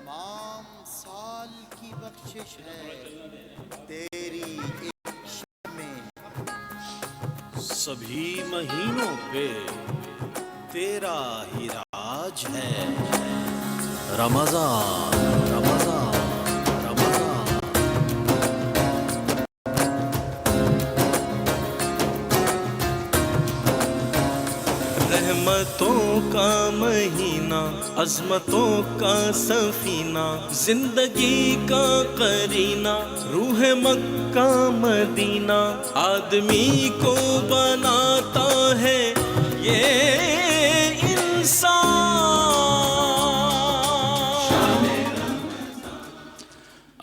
तमाम साल की बख्शिश है तेरी एक शब में। सभी महीनों पे तेरा ही राज है। रमज़ान रमज़ान रमज़ान। रहमतों का महीना, अज़मतों का सफीना, जिंदगी का करीना, रूह मक्का मदीना, आदमी को बनाता है ये इंसान।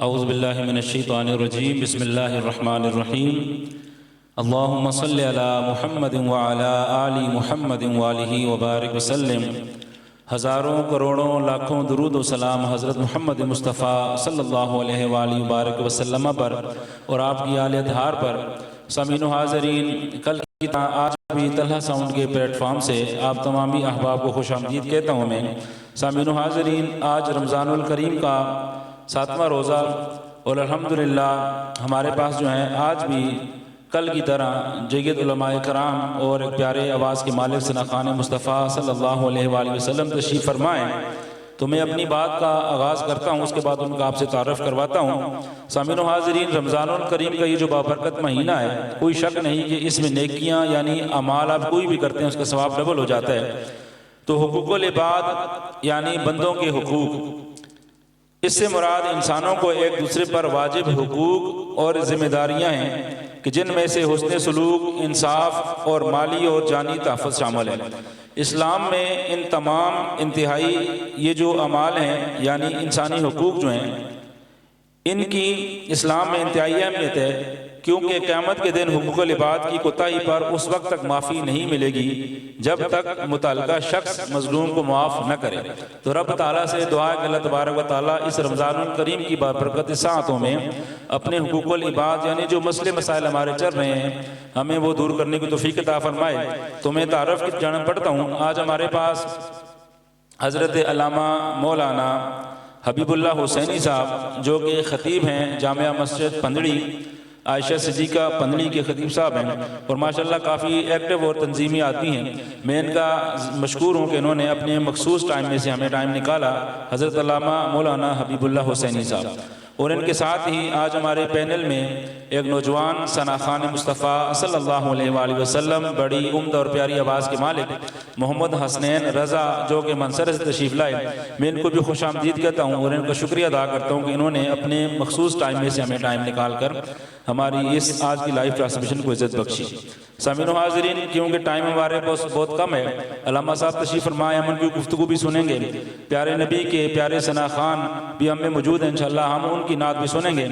औज़ु बिल्लाहि मिनश्शैतानिर्रजीम, बिस्मिल्लाहिर्रहमानिर्रहीम। अल्लाहुम्मा सल्लि अला मुहम्मदिन व अला आलि मुहम्मदिन व आलिहि व बारिक वसल्लिम। हज़ारों करोड़ों लाखों दुरूद व सलाम हज़रत मोहम्मद मुस्तफ़ा सल्लल्लाहु अलैहि व आलिहि बारिक वसल्लम पर और आपकी आले धार पर। सामीन हाज़रीन, कल की तरह आज भी तलहा साउंड के प्लेटफॉर्म से आप तमामी अहबाब को खुश आमदीद कहता हूँ मैं। सामीन हाज़रीन, आज रमज़ानुल करीम का 7वां रोज़ा और अल्हम्दुलिल्लाह हमारे पास जो है आज भी कल की तरह जय्यद उलमाए कराम और एक प्यारे आवाज़ के मालिक सना खान मुस्तफ़ा सल्लल्लाहु अलैहि वसल्लम तशरीफ़ फरमाएँ। तो मैं अपनी बात का आगाज़ करता हूँ, उसके बाद उनका आपसे तारफ़ करवाता हूँ। सामीनो हाज़रीन, रमज़ानुल करीम का ये जो बाबरकत महीना है, कोई शक नहीं कि इसमें नेकियाँ यानी अमाल आप कोई भी करते हैं उसका सवाब डबल हो जाता है। तो हुकूकुल इबाद यानी बंदों के हुकूक, इससे मुराद इंसानों को एक दूसरे पर वाजिब हुकूक और ज़िम्मेदारियाँ हैं कि जिनमें से हुस्न सलूक, इंसाफ और माली और जानी तहफ़्फ़ुज़ शामिल है। इस्लाम में इन तमाम इंतहाई ये जो अमाल हैं यानी इंसानी हुकूक जो हैं, इनकी इस्लाम में इंतहाई अहमियत है, क्योंकि क़यामत के दिन हुकूकुल इबाद की कोताही पर उस वक्त तक माफ़ी नहीं मिलेगी जब तक मुतल्लिका शख्स मज़लूम को माफ़ न करे। तो रब ताला से दुआ है कि अल्लाह तबारक व तआला इस रमज़ानुल करीम की बाबरकत सातों में अपने हुकूकुल इबाद यानी जो मसले मसाइल हमारे चल रहे हैं, हमें वो दूर करने की तौफ़ीक़ अता फरमाए। तो मैं तारफ़ की जानब पढ़ता हूँ। आज हमारे पास हज़रत अल्लामा मौलाना हबीबुल्लाह हुसैनी साहब जो कि ख़तीब हैं जामिया मस्जिद पंदड़ी, आयशा सिद्दीक़ा पंदड़ी के ख़तीब साहब हैं और माशाल्लाह काफ़ी एक्टिव और तंजीमी आदमी हैं। मैं इनका मशकूर हूँ कि इन्होंने अपने मखसूस टाइम में से हमें टाइम निकाला। हज़रत अल्लामा मौलाना हबीबुल्लाह हुसैनी साहब और इनके साथ ही आज हमारे पैनल में एक नौजवान सना खान मुस्तफ़ा सल्लल्लाहु अलैहि वसल्लम, बड़ी उम्दा और प्यारी आवाज़ के मालिक मोहम्मद हसनैन रज़ा जो कि मंसर से तशरीफ़ लाए। मैं इनको भी खुश आमदीद कहता हूँ और इनका शुक्रिया अदा करता हूँ कि इन्होंने अपने मखसूस टाइम में से हमें टाइम निकाल कर हमारी इस आज की लाइव ट्रांसमिशन को इज़्ज़त बख्शी। सामीनो हाज़रीन, क्योंकि टाइम हमारे पास बहुत कम है, अल्लामा साहब तशरीफ़ फरमाए, हम उनकी गुफ्तगू भी सुनेंगे। प्यारे नबी के प्यारे सना खान भी हम में मौजूद हैं, इंशाअल्लाह हम उनकी नात भी सुनेंगे।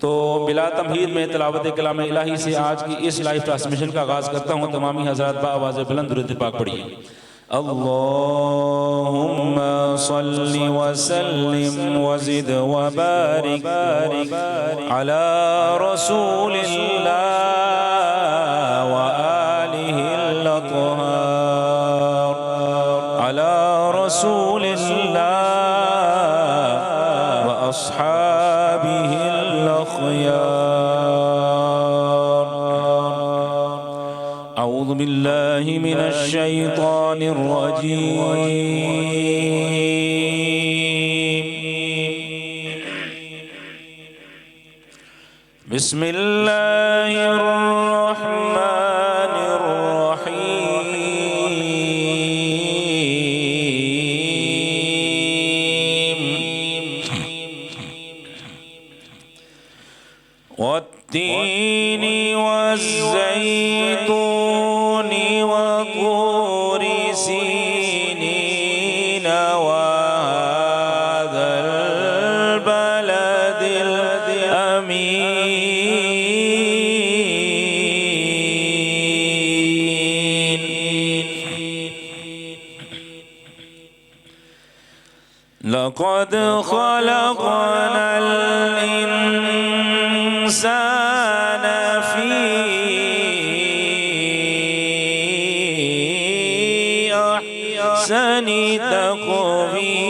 तो बिला तमहीद में तिलावत कलाम इलाही से आज की इस लाइव ट्रांसमिशन का आगाज़ करता हूँ। तमामी हज़रात बाआवाज़ बुलंद दुरूद पाक पढ़िए। अल्लाहुम्मा सल्लि व सल्लिम व ज़िद व बारिक अला रसूलिल्लाह व आलिहिल अत्हार, अला रसूलिल्लाह व अस्हाबिहिल अख़यार। अऊज़ु बिल्लाहि मिनश शैतानिर रजीम। बिस्मिल्लाहिर रहमानिर रहीम। वत्तीनि वज़्ज़ैतूनि वतूरि सीनीन वहाज़ल बलदिल अमीन। लक़द ख़लक़नल इंसान फ़ी अहसनि तक़वीम।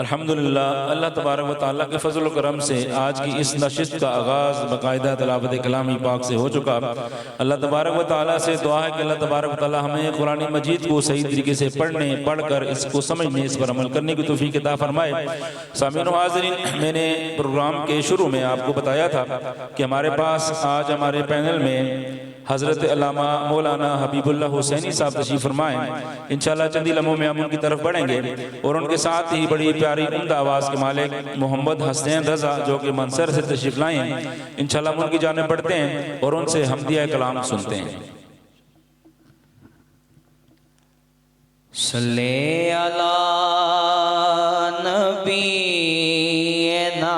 अल्हम्दुलिल्लाह अल्लाह तबारक व तआला के फजल व करम से आज की इस नशिस्त का आगाज़ बाकायदा तिलावत कलामी पाक से हो चुका। अल्लाह तबारक व तआला से दुआ है कि अल्लाह तबारक व तआला हमें कुरान मजीद को सही तरीके से पढ़कर इसको समझने इस पर अमल करने की तौफीक अता फरमाए। सामीन व हाज़रीन, मैंने प्रोग्राम के शुरू में आपको बताया था कि हमारे पास आज हमारे पैनल में हज़रत अल्लामा मौलाना हबीबुल्लाह हुसैनी साहब तशरीफ़ फरमाएँ। इंशाअल्लाह चंद लम्हों में हम उनकी तरफ बढ़ेंगे और उनके साथ ही बड़ी प्यारी उम्दा आवाज़ के मालिक मोहम्मद हसनैन रज़ा जो कि मंसर से तशरीफ़ लाए हैं, इंशाअल्लाह हम उनकी जानिब बढ़ते हैं और उनसे हमदिया कलाम सुनते हैं। सल्ले अला नबीना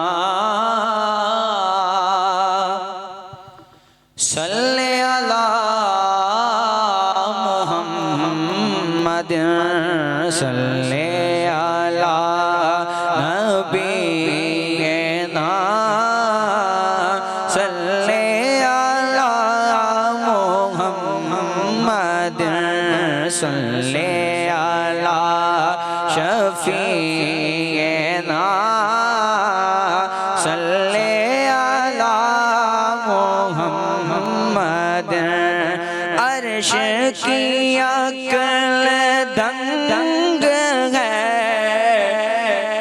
सल्ले अला मुहम्मद सल्ले अला नबीना सल्ले अला मुहम्मद सल्ले अला शफीना सल्ले अला मुहम्मद अर्श की अकल दंग है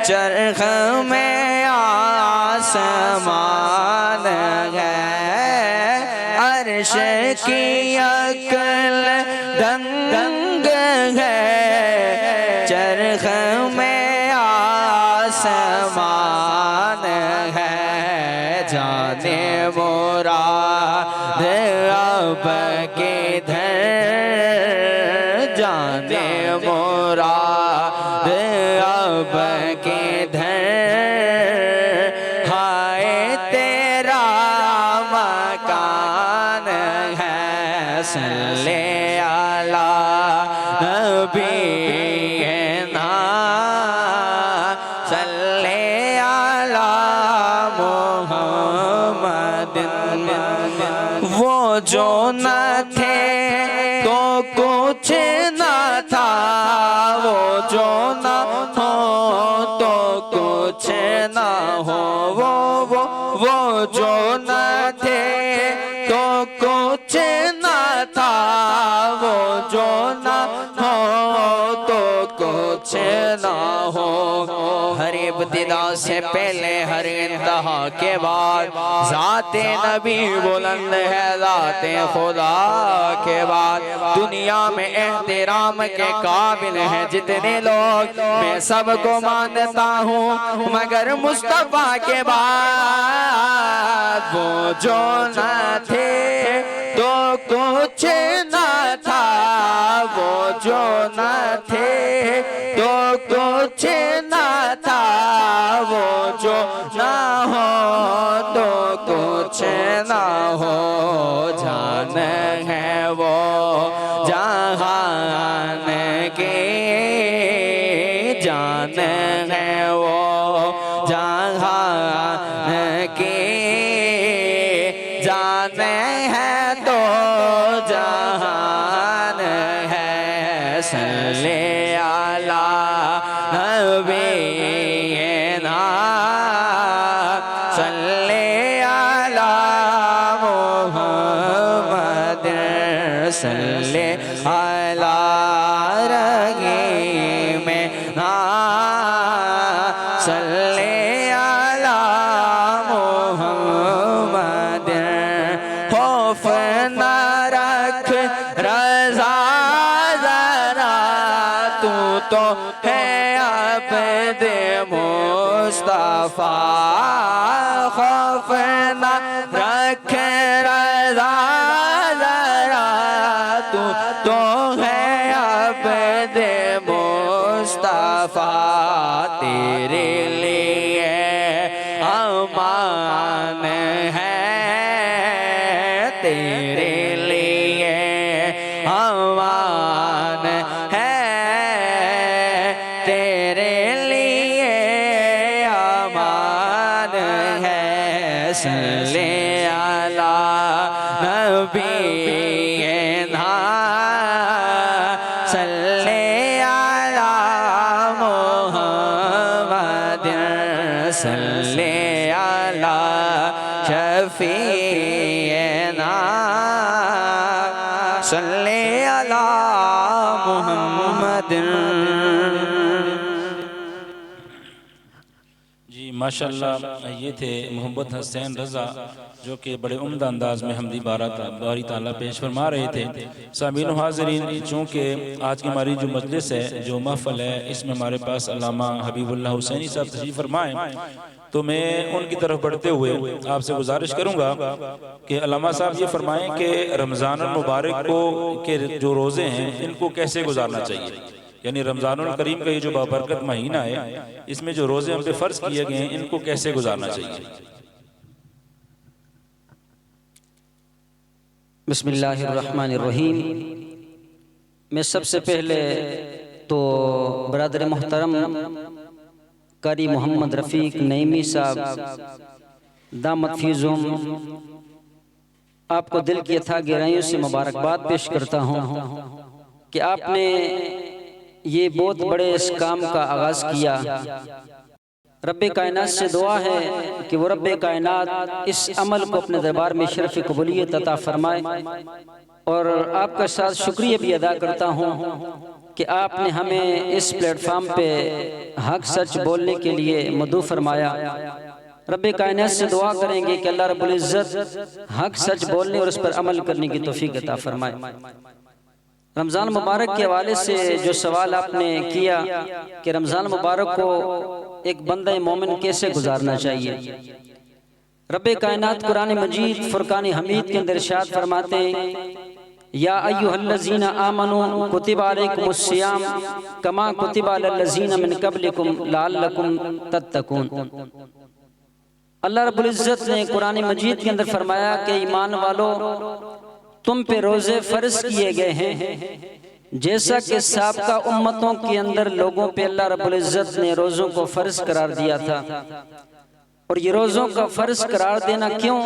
चरख में आसमान है अर्श की अकल दंग है चरख में आसमान है जाने मुराद अब किधर जाने मुराद अब किधर हाय तेरा मकान है सल्ले अला नबीना सल्ले अला मुहम्मद वो जो न थे तो कुछ न था वो जो न हो तो कुछ न हो वो जो न थे तो कुछ न था वो जो न हो तो कुछ ना हो। हर इब्तिदा से पहले हर इंतहा के बाद ज़ाते नबी बुलंद है, ज़ाते खुदा के बाद दुनिया में एहतराम के काबिल है जितने लोग, मैं सबको मानता हूँ मगर मुस्तफा के बाद। वो जो न थे तो कुछ न था, वो जो न थे तो कुछ न था, वो जो ना हो तो कुछ ना हो। जान है वो जहान के, जान है वो जहान के, जान है तो जहान है। सल्ले अला नबीना, सल्ले अला मुहम्मद, सल्ले अला रहीमना, सल्ले अला मुहम्मद। खौफ न रख रज़ा ज़रा, तू तो है अब्द मुस्तफा। खौफ न रख रज़ा ज़रा, तू तो है अब्द मुस्तफा। तेरे लिए अमान है, तेरे लिए अमान है, तेरे लिए अमान है। सल्ले अला नबीना, सल्ले अला मुहम्मद, सल्ले अला शफीना, सल्ले अला मुहम्मद। जी माशाल्लाह, ये थे मोहम्मद हुसैन रज़ा जो कि बड़े उम्दा अंदाज में हमदी बारी ताला पेश फरमा रहे थे। सामीन हाज़रीन, चूँकि आज की हमारी जो मजलिस है, जो महफ़ल है, इसमें हमारे पास अल्लामा हबीबुल्लाह हुसैनी साहब तशरीफ़ फरमाएँ, तो मैं उनकी तरफ बढ़ते हुए आपसे गुजारिश करूँगा कि अल्लामा साहब ये फरमाएँ कि रमज़ान मुबारक को के जो रोज़े हैं इनको कैसे गुजारना चाहिए। यानी रमज़ानुल करीम का ये जो बाबरकत महीना है, इसमें जो रोज़े हम पे फ़र्ज़ किए गए हैं इनको कैसे गुजारना चाहिए। बिस्मिल्लाहिर्रहमानिर्रहीम। मैं सबसे पहले तो बरादर मोहतरम कारी मोहम्मद रफ़ीक नईमी साहब दामत फीज़ुम, आपको दिल की अथाह गहराइयों से मुबारकबाद पेश करता हूँ कि आपने ये बहुत बड़े इस काम का आगाज़ किया। रब्बे कायनात से दुआ है कि वो रब्बे कायनात इस अमल को अपने दरबार में शरफ़ कबूलियत अता फरमाए। और आपका साथ शुक्रिया भी अदा करता हूँ कि आपने हमें इस प्लेटफार्म पे हक सच बोलने के लिए मदऊ फरमाया। रब्बे कायनात से दुआ करेंगे कि अल्लाह रब्बुल इज़्ज़त हक सच बोलने और उस पर अमल करने की तौफीक अता फरमाए। रमज़ान मुबारक के हवाले से जो सवाल आपने किया कि रमज़ान मुबारक को एक बंदा मोमिन कैसे गुजारना चाहिए, रब्बे कायनात कुरान मजीद फुरकान हमीद के अंदर इरशाद फरमाते हैं, या अय्युहल्लज़ीना आमनू कुतिबा अलैकुमुस्सियाम कमा कुतिबा अलल्लज़ीना मिन क़ब्लिकुम लअल्लकुम तत्तकून। अल्लाह रब्बुल इज़्ज़त ने कुरान मजीद के अंदर फरमाया कि ईमान वालों, तुम पे रोज़े फ़र्ज किए गए हैं जैसा कि साबका उम्मतों के अंदर लोगों पे अल्लाह रब्बुल इज़्ज़त ने रोज़ों को फ़र्ज करार दिया था। और ये रोज़ों का फ़र्ज करार देना क्यों?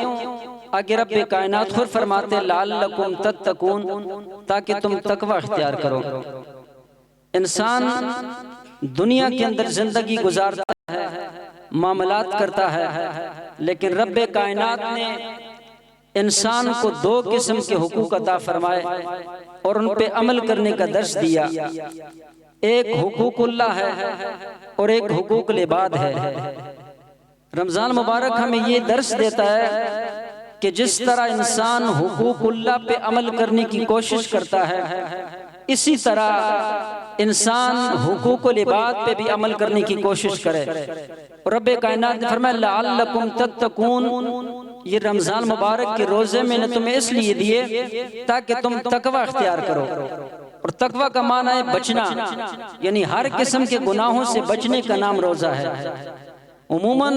आगे रब्बे कायनात खुद फरमाते लअल्लकुम तत्तकून, ताकि तुम तकवा इख्तियार करो। इंसान दुनिया के अंदर जिंदगी गुजारता है, मामलात करता है, लेकिन रब्बे कायनात ने इंसान को दो किस्म के हुकूक अता फरमाए और उन पे अमल करने का दर्स दिया। एक हुकूकुल्लाह है और एक हुकूकुल इबाद है। रमज़ान मुबारक हमें ये दर्स देता है कि जिस तरह इंसान हुकूकुल्लाह पे अमल करने की कोशिश करता है, इसी तरह इंसान हुकूकुल इबाद पे भी अमल करने की कोशिश करे। और रब्बे कायनात ने फरमाया लअल्लकुम तत्तकून, ये रमज़ान मुबारक के रोज़े मैंने तुम्हें इसलिए दिए ताकि तुम तकवा इख्तियार करो। और तकवा का माना है बचना, यानी हर किस्म के गुनाहों से बचने का नाम रोज़ा है। उमूमन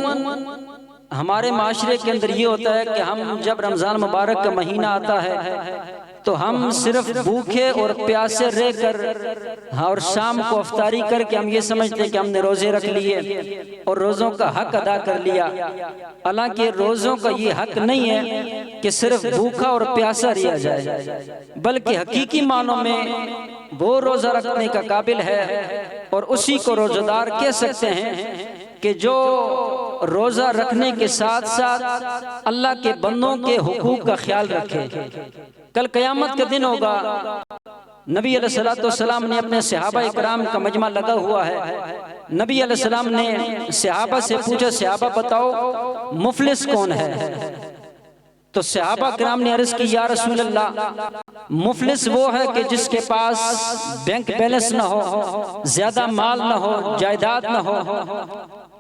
हमारे माशरे के अंदर ये होता है कि हम जब रमज़ान मुबारक का महीना आता है तो हम सिर्फ भूखे और प्यासे रहकर और शाम को अफ्तारी करके हम ये समझते हैं कि हमने रोज़े रख लिए और रोज़ों का हक अदा कर लिया। हालांकि रोज़ों का ये हक नहीं है कि सिर्फ भूखा और प्यासा रहा जाए, बल्कि हकीकी मानों में वो रोज़ा रखने का काबिल है और उसी को रोज़ेदार कह सकते हैं कि जो रोज़ा रखने के साथ साथ अल्लाह के बंदों के हुकूक का ख्याल रखे। कल क़यामत के दिन होगा, नबी अलैहिस्सलाम ने अपने सहाबा इकराम का मजमा लगा हुआ है। नबी अलैहिस्सलाम ने सहाबा से पूछा, सहाबा बताओ मुफलिस कौन है? तो सहाबा किराम ने अर्ज की, या रसूल अल्लाह, मुफलिस वो है कि जिसके पास बैंक बैलेंस ना हो, ज्यादा माल ना हो, जायदाद ना हो।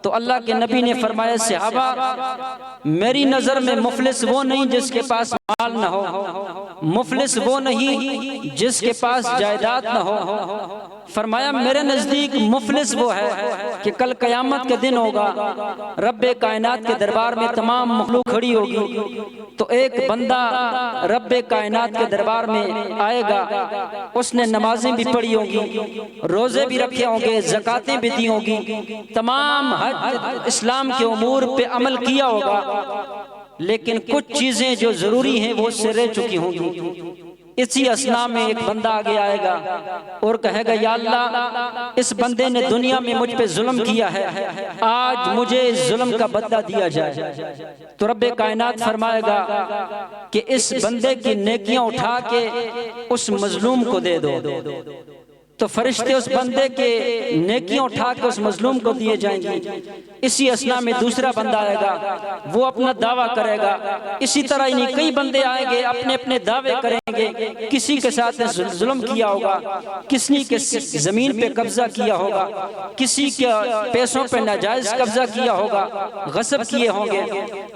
तो अल्लाह के नबी ने फरमाया, सहाबा मेरी नजर में मुफलिस वो नहीं जिसके पास माल ना हो, मुफलिस वो नहीं जिसके पास जायदाद ना हो। फरमाया मेरे नजदीक मुफलिस वो है कि कल कयामत के दिन होगा, रब्बे कायनात के दरबार में तमाम मखलूक खड़ी होगी, तो एक बंदा रब्बे कायनात के दरबार में आएगा, उसने नमाजें भी पढ़ी होंगी, रोजे भी रखे होंगे, ज़कातें भी दी होंगी, तमाम हज इस्लाम के उमूर पे अमल किया होगा, लेकिन कुछ चीजें जो जरूरी हैं वो उससे रह चुकी होंगी। इसी असना में एक बंदा आगे आएगा और कहेगा, या अल्लाह, इस बंदे ने दुनिया में मुझ पे जुल्म किया है, आज मुझे इस जुल्म का बदला दिया जाए। तो रब्बे कायनात फरमाएगा कि इस बंदे की नेकियां उठा के उस मजलूम को दे दो। तो फरिश्ते उस बंदे के नेकियां उठा के उस मजलूम को दिए जाएंगे। इसी असना में दूसरा बंदा आएगा, वो अपना दावा करेगा। इसी तरह इन्हीं कई बंदे आएंगे, अपने अपने दावे करेंगे, किसी के साथ जुल्म किया होगा, किसी के जमीन पे कब्जा किया होगा, किसी के पैसों पे नाजायज कब्जा किया होगा, गसब किए होंगे।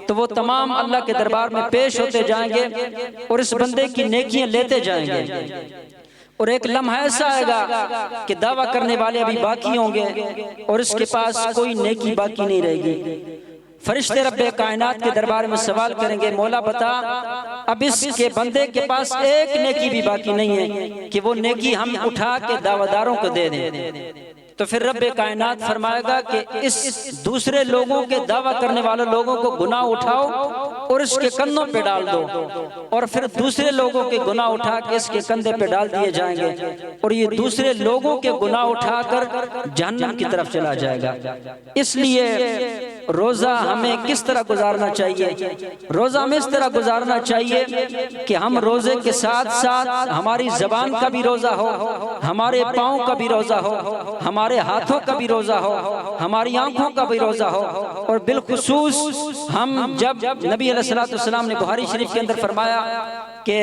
तो वो तमाम अल्लाह के दरबार में पेश होते जाएंगे और इस बंदे की नेकियां लेते जाएंगे। और एक लम्हा ऐसा आएगा कि दावा करने वाले अभी बाकी होंगे और इसके पास कोई नेकी बाकी नहीं रहेगी। फरिश्ते रब्बे कायनात के दरबार में सवाल करेंगे, मौला बता, अब इसके बंदे के पास एक नेकी भी बाकी नहीं है कि वो नेकी हम उठा के दावादारों को दे दें। तो फिर रब्बे कायनात फरमाएगा कि इस दूसरे लोगों के दावा करने वाले लोगों को गुनाह उठाओ और इसके कंधों पे डाल दो, और फिर दूसरे लोगों के गुनाह उठा के इसके कंधे पे डाल दिए जाएंगे और ये दूसरे लोगों के गुनाह उठाकर जहन्नम की तरफ चला जाएगा। इसलिए रोजा हमें किस तरह गुजारना चाहिए? रोजा हमें इस तरह गुजारना चाहिए कि हम रोजे के साथ साथ हमारी जबान का भी रोजा हो, हमारे पाँव का भी रोजा हो, हमारे हाथों का भी रोजा हो, हमारी आंखों का भी रोजा हो। और बिलखुसूस हम जब नबी अलैहिस्सलाम ने बुखारी शरीफ के अंदर फरमाया कि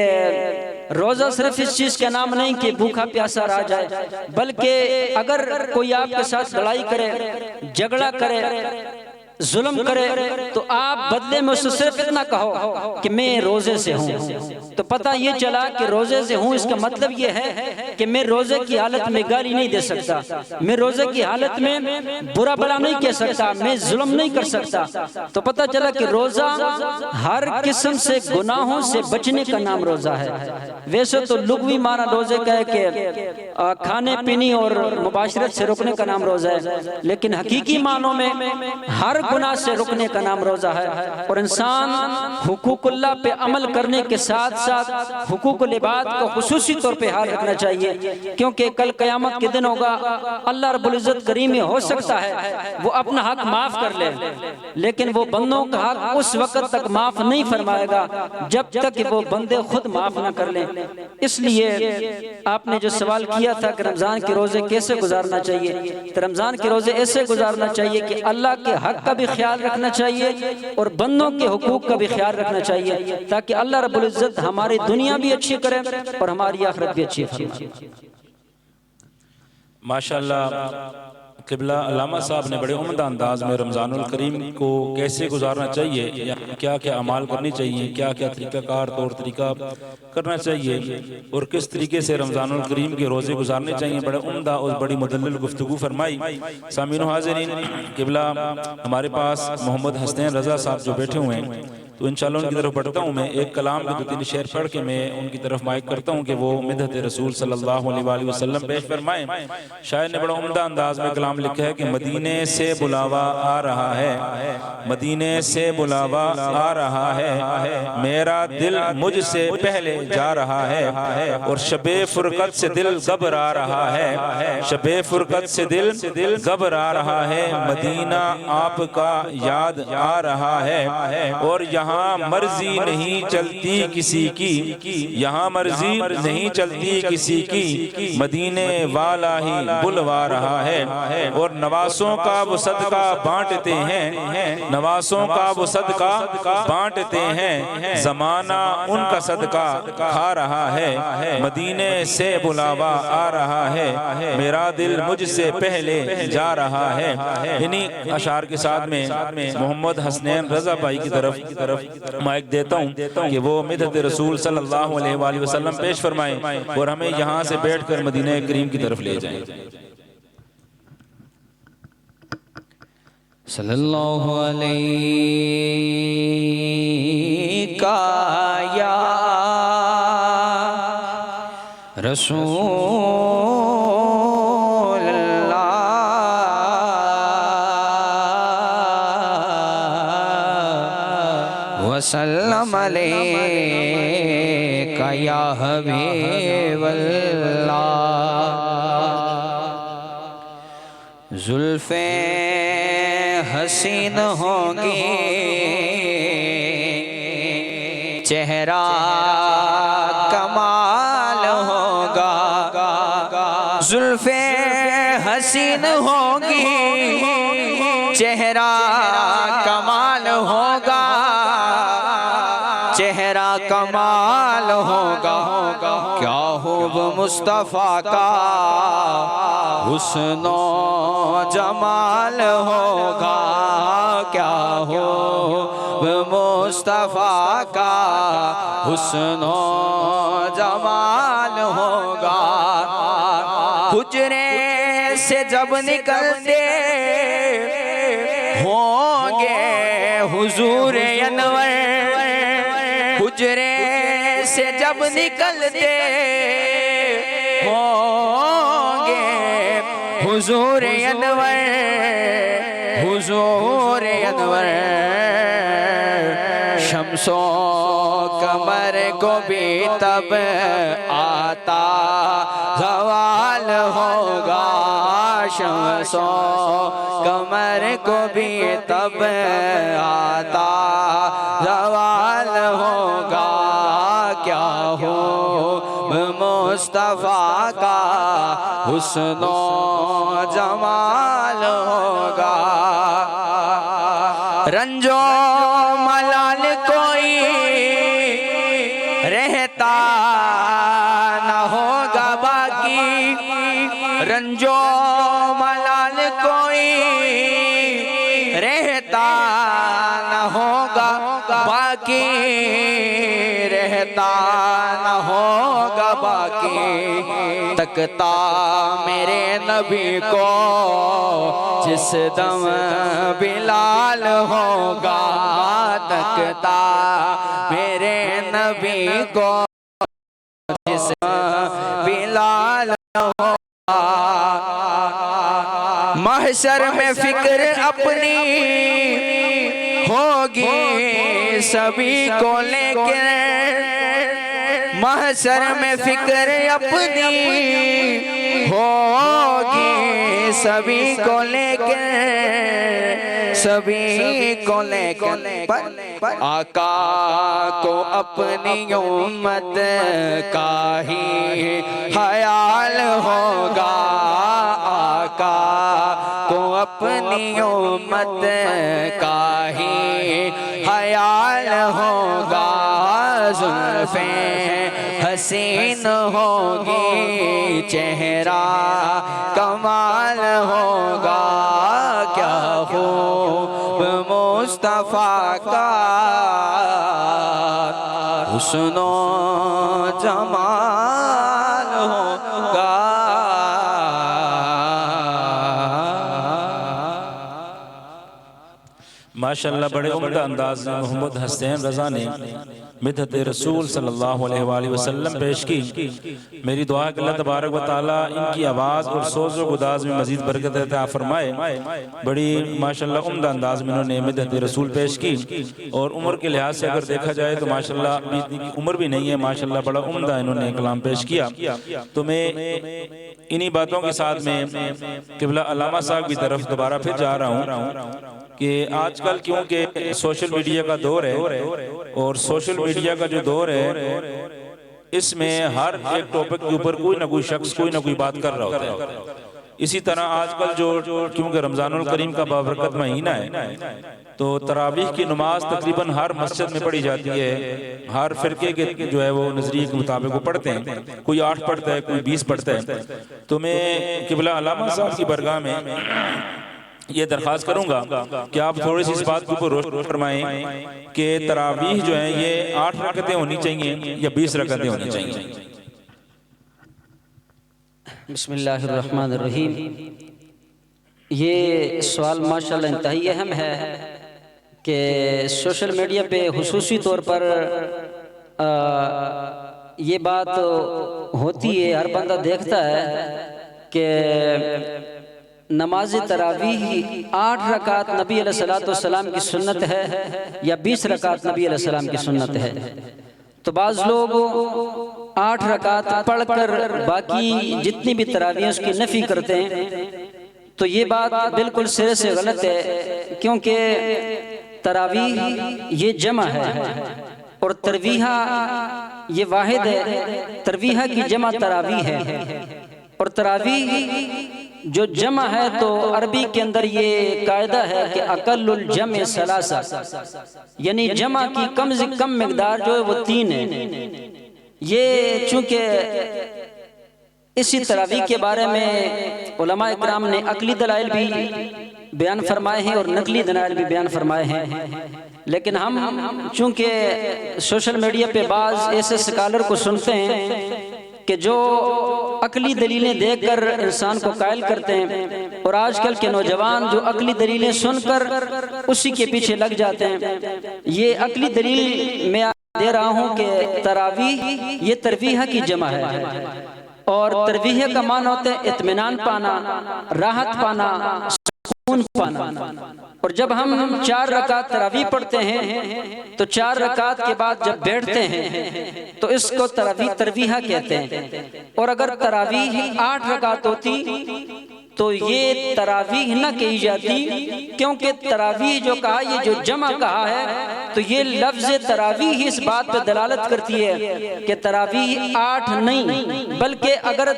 रोजा सिर्फ इस चीज का नाम नहीं कि भूखा प्यासा रह जाए, बल्कि अगर कोई आपके साथ लड़ाई करे, झगड़ा करे, जुल्म करे, तो आप बदले में उससे सिर्फ इतना कहो कि मैं रोजे से हूँ। तो पता ये चला कि रोजे से हूँ, इसका मतलब ये है कि मैं रोजे की हालत में गाली नहीं दे सकता, मैं रोजे की हालत में बुरा भला नहीं कह सकता, मैं जुल्म नहीं कर सकता। तो पता चला कि रोजा हर किस्म से गुनाहों से बचने का नाम रोजा है। वैसे तो लुग़वी माना रोजे का है कि खाने पीने और मुबाशरत से रुकने का नाम रोजा है, लेकिन हकीकी मानों में हर गुनाह से रुकने का नाम रोजा है। और इंसान हुकूकुल्लाह पे अमल करने के साथ साथ हुकूकुल इबाद को खुसूसी तौर पे ख्याल रखना चाहिए, क्योंकि कल क़यामत के दिन होगा, अल्लाह रब्बुल इज़्ज़त करीम में हो सकता है वो अपना हक माफ़ कर ले, लेकिन वो बंदों का हक उस वक़्त तक माफ़ नहीं फरमाएगा जब तक कि वो बंदे खुद माफ़ ना कर लें। इसलिए आपने जो सवाल किया था कि रमज़ान के रोज़े कैसे गुजारना चाहिए, तो रमज़ान के रोज़े ऐसे गुजारना चाहिए कि अल्लाह के हक का भी ख्याल रखना चाहिए और बंदों के हुकूक का भी ख्याल रखना चाहिए, ताकि अल्लाह रब्बुल इज़्ज़त हमारी दुनिया भी अच्छी करे और हमारी आखिरत भी अच्छी फरमाए। माशाअल्लाह क़िबला अल्लामा साहब ने बड़े उम्दा अंदाज में रमज़ानुल करीम को कैसे गुजारना चाहिए, या क्या क्या अमाल करनी चाहिए, क्या क्या तरीक़ाकार तौर तरीका करना चाहिए और किस तरीके से रमज़ानुल करीम के रोज़े गुजारने चाहिए, बड़े उम्दा और बड़ी मुदल्लल गुफ्तगू फरमाई। सामीन हाज़रीन, क़िबला हमारे पास मोहम्मद हसनैन रज़ा साहब जो बैठे हुए हैं, तो इंशाअल्लाह उनकी तरफ बढ़ता हूँ। मैं एक कलाम के 2-3 शेर पढ़ के मैं उनकी तरफ माइक करता हूँ कि वो मिदहत रसूल सल्लल्लाहु अलैहि वसल्लम पेश फरमाएं। शायर ने बड़ा उम्दा अंदाज में कलाम लिखा है कि मदीने से बुलावा आ रहा है, मदीने से बुलावा आ रहा है, मेरा दिल मुझसे पहले जा रहा है और शबे फुरकत से दिल घबरा रहा है, शबे फुरकत से दिल घबरा रहा है, मदीना आपका याद आ रहा है और यहाँ मर्जी नहीं चलती किसी की, यहाँ मर्जी नहीं चलती किसी की, मदीने वाला ही बुलवा रहा है और नवासों का वो सदका बांटते हैं, नवासों का वो सदका बांटते हैं, जमाना उनका सदका खा रहा है, मदीने से बुलावा आ रहा है, मेरा दिल मुझसे पहले जा रहा है। इन्हीं अशार के साथ में मोहम्मद हसनैन रज़ा भाई की तरफ माइक देता हूँ कि वो मिदहत रसूल सल्लल्लाहु अलैहि वसल्लम पेश फरमाएं और हमें यहाँ से बैठकर मदीना करीम की तरफ ले जाएं। सल्लल्लाहु अलैहि या रसूल वसल्लम अलैका या हबीबल्लाह। जुल्फ़े हसीन होंगी, चेहरा कमाल होगा, जुल्फ़े हसीन होंगी, चेहरा कमाल होगा, चेहरा कमाल होगा, क्या खूब मुस्तफ़ा का हुस्नो जमाल होगा, क्या खूब मुस्तफ़ा का हुस्नो जमाल होगा। हुजरे से जब निकलते होंगे हुजूर अनवर, हुजरे से जब निकलते होंगे हुजूर अनवर, हुजूर अनवर, शम्सो कमर को भी तब आता ज़वाल होगा, शम्सो कमर को भी तब आता ज़वाल होगा, क्या हो मुस्तफ़ा का हुस्नो जमाल होगा। रंजो मलाल कोई रहता न होगा बाकी, रंजो मलाल कोई रहता न होगा बाकी, रहता न होगा बाकी, तकता मेरे नबी को जिस दम बिलाल होगा, तकता मेरे नबी को जिस बिलाल होगा। महशर में फिक्र अपनी होगी सभी को लेकर, महशर में फिक्र अपनी होगी सभी को लेकर, सभी को लेकर पर आका को अपनी उम्मत का ही ख्याल होगा, आका को अपनी उम्मत का ही ख्याल होगा। जुल्फे हसीन होगी, चेहरा कमाल होगा, क्या खूब मुस्तफा का हुस्नो जमाल होगा। माशाअल्लाह बड़े उम्दा अंदाज में मोहम्मद हसनैन रज़ा ने मिदहत रसूल सल्लल्लाहु अलैहि वसल्लम पेश की। मेरी दुआ है कि अल्लाह तबारक व तआला इनकी आवाज़ और सोज़ व गुदाज में मज़ीद बरकत अता फरमाए। बड़ी माशाअल्लाह उम्दा अंदाज में इन्होंने मिदहत रसूल पेश की और उम्र के लिहाज से अगर देखा जाए तो माशाअल्लाह इतनी उम्र भी नहीं है, माशाअल्लाह बड़ा उम्दा इन्होंने कलाम पेश किया। तो मैं इन्हीं बातों के साथ में क़िबला अल्लामा साहब की तरफ दोबारा फिर जा रहा हूँ कि आजकल क्योंकि सोशल मीडिया का दौर है और सोशल मीडिया का जो दौर है इसमें हर एक टॉपिक के ऊपर कोई ना कोई शख्स कोई ना कोई बात कर रहा होता है। इसी तरह आजकल जो क्योंकि रमज़ानुल करीम का बाबरकत महीना है तो तरावीह की नमाज तकरीबन हर मस्जिद में पढ़ी जाती है। हर फिरके के जो है वो नजरिए के मुताबिक वो पढ़ते हैं, कोई 8 पढ़ता है, कोई 20 पढ़ता है। तो मैं क़िबला अल्लामा साहब की बरगाह में ये दरख्वास्त करूंगा कि आप थोड़ी सी इस बात के ऊपर रोशनी फरमाएं कि तरावीह जो है ये 8 रकअतें होनी चाहिए या 20 रकअतें होनी चाहिए। बिस्मिल्लाहिर्रहमानिर्रहीम। ये सवाल माशाअल्लाह इंतहाई अहम है कि सोशल मीडिया पे हुसूसी तौर पर ये बात होती है, हर बंदा देखता है कि नमाज तरावीह 8 रकात नबी अलैहिस्सलाम की सुन्नत है या 20 रकात नबी अलैहिस्सलाम की सुन्नत है। तो बाज़ लोग 8 रकात पढ़कर बाकी जितनी भी तरावीह उसकी नफ़ी करते हैं, तो ये बात बिल्कुल सिरे से गलत है, क्योंकि तरावीह ये जमा है और तरवीहा ये वाहिद है। तरवीहा की जमा तरावीह है और तरावीह जो जमा है तो अरबी के अंदर ये कायदा है कि अकल्लुल जम सलासा, यानी जमा की कम से कम मिकदार जो है वो 3 है। ये चूंकि इसी तरावीह के बारे में उलमा इकराम ने अकली दलाइल भी बयान फरमाए हैं और नकली दलाइल भी बयान फरमाए हैं, लेकिन हम चूंकि सोशल मीडिया पे बाज़ ऐसे स्कॉलर को सुनते हैं कि जो अकली दलीलें देकर इंसान को कायल करते हैं, और आजकल के नौजवान जो अकली दलीलें सुनकर उसी के पीछे लग जाते हैं। ये अकली दलील मैं दे रहा हूँ कि तरावीह ये तरवीह की जमा है और तरवीह का मान होता है इत्मीनान पाना, राहत पाना, सुकून पाना। और जब हम 4 रकात तरावीह पढ़ते हैं तो 4 रकात के बाद जब बैठते हैं तो इसको तरवीह कहते हैं। और अगर तरावीह 8 रकात होती तो ये तरावीह न कही जाती, क्योंकि तरावीह जो कहा ये जो जमा कहा है तो ये लफ्ज तरावीह इस बात पर दलालत करती है कि तरावीह 8 नहीं, बल्कि अगर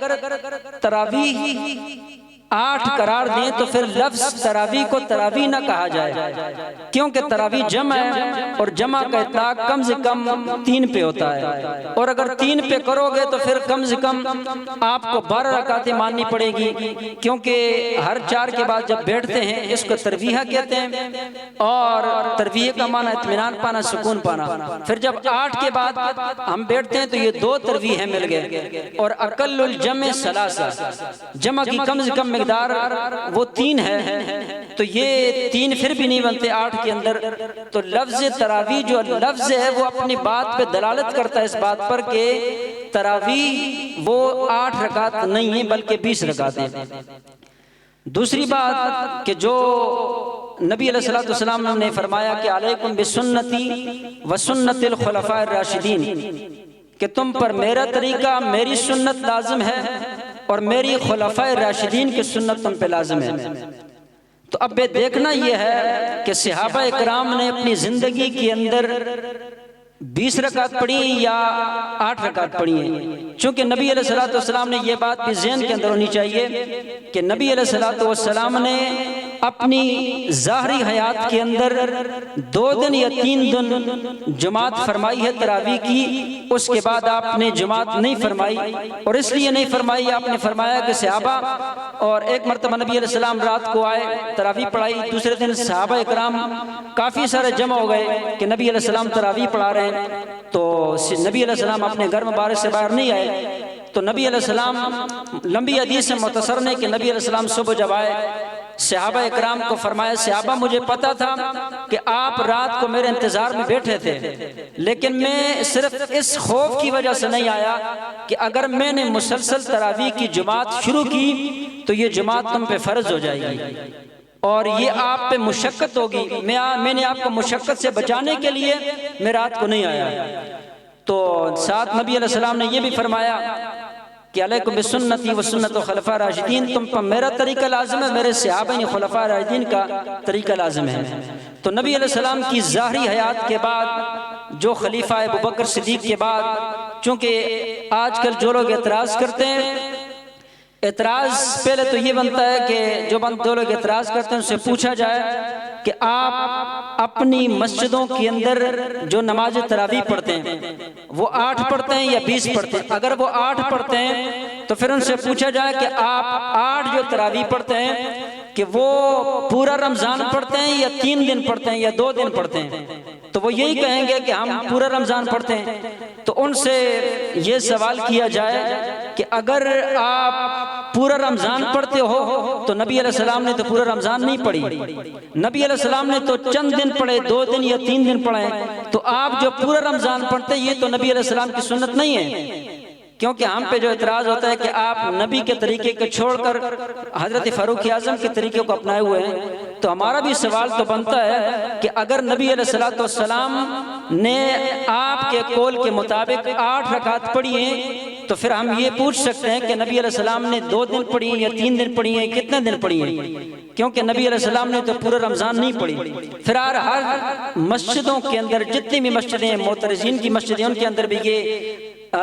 तरावीह 8 करार दें तो फिर लफ्ज तरावीह को तरावीह न कहा जाए, क्योंकि तरावीह जमा है और जमा का इतलाक कम से कम 3 पे होता है। और अगर 3 पे करोगे तो फिर कम से कम आपको 12 रकातें माननी पड़ेगी, क्योंकि हर 4 के बाद जब बैठते हैं इसको तरवीह कहते हैं। और तरवीह का माना इत्मीनान पाना, सुकून पाना। फिर जब 8 के बाद हम बैठते हैं तो ये 2 तरवीह मिल गए। और अकल्लुल जम सलासा, जमा की कम से कम मिकदार वो 3 है, तो ये 3 फिर भी नहीं बनते 8 के अंदर। तो लफ्ज तरावीह जो लफ्ज है वो अपनी बात पे दलालत करता है इस बात पर कि तरावीह वो 8 रकात नहीं है बल्कि 20 रकात है। दूसरी बात कि जो नबी अलैहिस्सलाम ने फरमाया कि अलैकुम बिसुन्नती व सुन्नतिल खुलफाए राशिदीन, कि तुम पर मेरा तरीका, मेरी सुन्नत लाजिम है और मेरी खुलफाए राशिदीन की सुन्नत तुम पे लाजिम है। तो अब देखना यह है कि सहाबा इकराम ने अपनी जिंदगी के अंदर 20 रकात पढ़ी या 8 रकात पढ़ी है। चूंकि नबी अलैहिस्सलातु वस्सलाम ने यह बात भी ज़हन के अंदर होनी चाहिए कि नबी अलैहिस्सलातु वस्सलाम ने अपनी ज़ाहरी हयात के अंदर 2 दिन या 3 दिन जमात फरमाई है तरावी की, उसके बाद आपने जमात नहीं फरमाई। और इसलिए नहीं फरमाई, आपने फरमाया कि सहाबा, और एक मरतबा नबी अलैहिस्सलाम रात को आए, तरावी पढ़ाई, दूसरे दिन सहाबा इकराम काफ़ी सारे जमा हो गए कि नबी अलैहिस्सलाम तरावी पढ़ा रहे हैं। तो नबी अलैहिस्सलाम अपने घर मुबारक से बाहर नहीं आए। तो नबी अलैहिस्सलाम, लंबी हदीस से मुख्तसर ने कि नबी अलैहिस्सलाम सुबह जब आए, सहाबा इकराम को फरमाया, सहाबा मुझे पता था कि आप रात को मेरे इंतजार में बैठे थे, लेकिन मैं सिर्फ इस खौफ की वजह से नहीं आया कि अगर मैंने मुसलसल तरावी की जमात शुरू की तो ये जमात तुम पे फर्ज हो जाएगी और ये आप पे मुशक्कत होगी। मैंने आपको मुशक्कत से बचाने के लिए मैं रात को नहीं आया। तो साथ नबी अलैहिस्सलाम ने यह भी फरमाया कि अलैकुम बिसुन्नती व सुन्नत खुलफा राशिदीन, तुम पर मेरा तरीका लाजिम है, मेरे सहाबा खुलफा राशिदीन का तरीका लाजिम है। तो नबी अलैहिस्सलाम की ज़ाहरी हयात के बाद जो खलीफा अबू बकर सिद्दीक के बाद, चूँकि आजकल जो लोग एतराज़ करते हैं, एतराज़ पहले तो ये बनता है कि जो लोग एतराज़ करते हैं उनसे पूछा जाए कि आप अपनी मस्जिदों के अंदर जो नमाज तरावी पढ़ते हैं वो 8 पढ़ते हैं या 20 पढ़ते हैं। अगर वो 8 पढ़ते हैं तो फिर उनसे पूछा जाए कि आप 8 जो तरावी पढ़ते हैं कि वो पूरा रमज़ान पढ़ते हैं या 3 दिन पढ़ते हैं या 2 दिन पढ़ते हैं, तो वो यही कहेंगे कि हम पूरा रमज़ान पढ़ते हैं। तो उनसे ये सवाल किया जाए कि अगर आप पूरा रमज़ान पढ़ते हो तो नबी अलैहिस्सलाम ने तो पूरा रमज़ान नहीं पढ़ी, नबी अलैहिस्सलाम ने तो चंद दिन पढ़े, 2 दिन या 3 दिन पढ़े। तो आप जो पूरा रमज़ान पढ़ते ये तो नबी अलैहिस्सलाम की सुन्नत नहीं है। क्योंकि हम पे जो एतराज़ होता है कि आप नबी के तरीके को छोड़कर हज़रत फ़ारूक आज़म के तरीके को अपनाए हुए हैं, तो हमारा भी सवाल तो बनता है कि अगर नबी अलैहिस्सलातु वस्सलाम ने आपके कौल के मुताबिक 8 रकात पढ़ी हैं, तो फिर हम ये पूछ सकते हैं कि नबी अलैहिस्सलाम ने 2 दिन पढ़ी या 3 दिन पढ़ी है, कितने दिन पढ़ी है? क्योंकि नबी अलैहिस्सलाम ने तो पूरा रमज़ान नहीं पढ़ी। फिर हर मस्जिदों के अंदर जितनी भी मस्जिदें हैं, मोतरजीन की मस्जिदें, उनके अंदर भी ये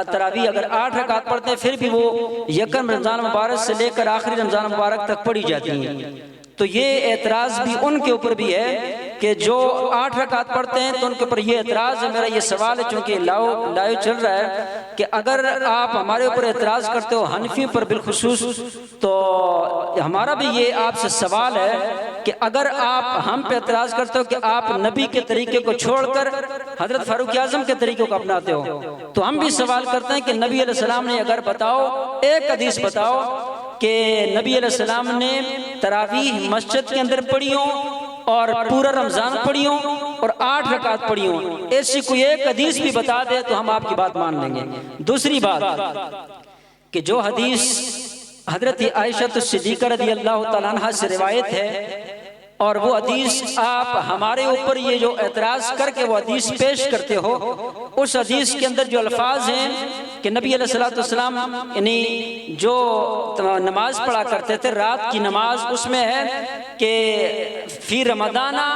तरावी अगर 8 रकात पढ़ते हैं फिर भी वो यकम रमज़ान मुबारक से लेकर आखिरी रमज़ान मुबारक तक पढ़ी जाती हैं। तो ये एतराज़ भी उनके ऊपर भी है कि जो 8 रकात पढ़ते हैं, तो उनके ऊपर ये एतराज़ है। मेरा ये सवाल है, चूँकि लाइव चल रहा है, कि अगर आप हमारे ऊपर एतराज़ करते हो हनफियों पर बिलखुसूस, तो हमारा भी ये आपसे सवाल है कि अगर आप हम पे एतराज़ करते हो कि आप नबी के तरीके को छोड़कर हज़रत फ़ारूक आज़म के तरीके को अपनाते हो, तो हम भी सवाल करते हैं कि नबी अलैहिस्सलाम ने अगर बताओ, एक हदीस बताओ कि नबी अलैहिस्सलाम ने तरावीह मस्जिद के अंदर पढ़ी हो और पूरा रमज़ान पढ़ी हो और 8 रकात पढ़ी हो, ऐसी कोई एक हदीस भी बता दे तो हम आपकी बात मान लेंगे। दूसरी बात कि जो हदीस हज़रत आयशा सिद्दीक़ा रज़ियल्लाहु तआला अन्हा से रिवायत है, और वो हदीस आप हमारे ऊपर ये जो एतराज़ करके वो हदीस पेश करते हो, उस हदीस के अंदर जो अल्फाज हैं कि नबी अलैहिस्सलातु वस्सलाम यानी जो नमाज पढ़ा करते थे रात की नमाज, उसमें है कि फ़ी रमज़ाना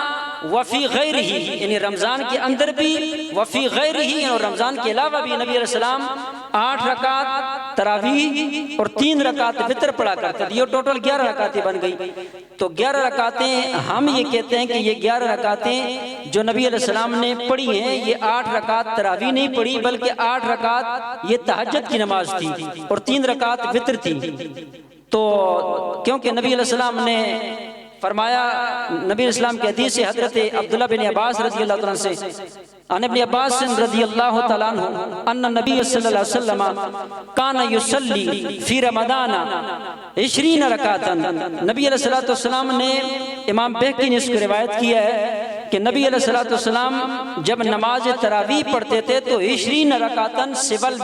वफ़ी गैरिही, यानी रमज़ान के अंदर भी वफ़ी गैरिही, और रमज़ान के अलावा भी नबी अलैहिस्सलाम 8 रकात तरावीह और 3 रकात वितर पढ़ा करते थे। ये टोटल 11 रकातें बन गई। तो 11 रकातें हम ये कहते हैं कि ये 11 रकातें जो नबी अलैहिस्सलाम ने पढ़ी हैं, ये 8 रकात तरावी नहीं पढ़ी, बल्कि 8 रकात ये तहज्जुद की नमाज थी और 3 रकात वितर थी। तो क्योंकि नबी अलैहिस्सलाम ने फरमाया, नबी इस्लाम के हदीस से हज़रत अब्दुल्लाह बिन अब्बास रज़ियल्लाहु तआला से, अन इब्न अब्बास रज़ियल्लाहु तआला अन्हु अन्न नबी सल्लल्लाहु अलैहि वसल्लम काना युसल्ली फी रमज़ान 20 रकातन। नबी अलैहिस्सलातु वस्सलाम ने, इमाम बहकी ने इसको रिवायत किया है कि नबी अलैहिस्सलाम जब नमाज तरावी पढ़ते थे तो 20 रकातन सिवल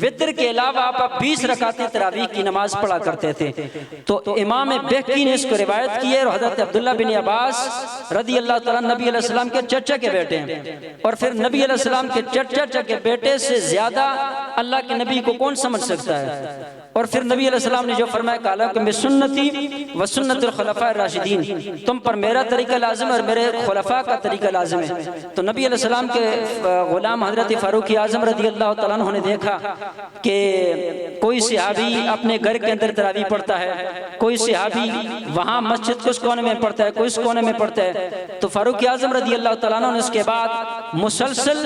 वित्र के अलावा आप 20 रकातें तरावी की नमाज पढ़ा करते थे। तो इमाम बेहकी ने इसको रिवायत की है और हजरत अब्दुल्ला बिन अब्बास रदी अल्लाह तआला नबी अलैहिस्सलाम के चचा के बेटे हैं। और फिर नबी अलैहिस्सलाम के चचा के बेटे से ज्यादा अल्लाह के नबी को कौन समझ सकता है। और फिर नबी अलैहिस्सलाम ने जो फरमाया काला कि मैं सुन्नती व सुन्नतुल खुलफाए राशिदीन, तुम पर मेरा तरीका लाजिम और मेरे खुलफा का तरीका लाजिम है। तो नबी अलैहिस्सलाम के गुलाम हजरत फारूक आजम रदी अल्लाह तआला अन्हु ने देखा कि कोई सहाबी अपने घर के अंदर तरावी पढ़ता है, कोई सहाबी वहाँ मस्जिद के उस कोने में पढ़ता है, कोई इस कोने में पढ़ता है। तो फारूक आजम रदी अल्लाह तआला अन्हु ने इसके बाद मुसलसल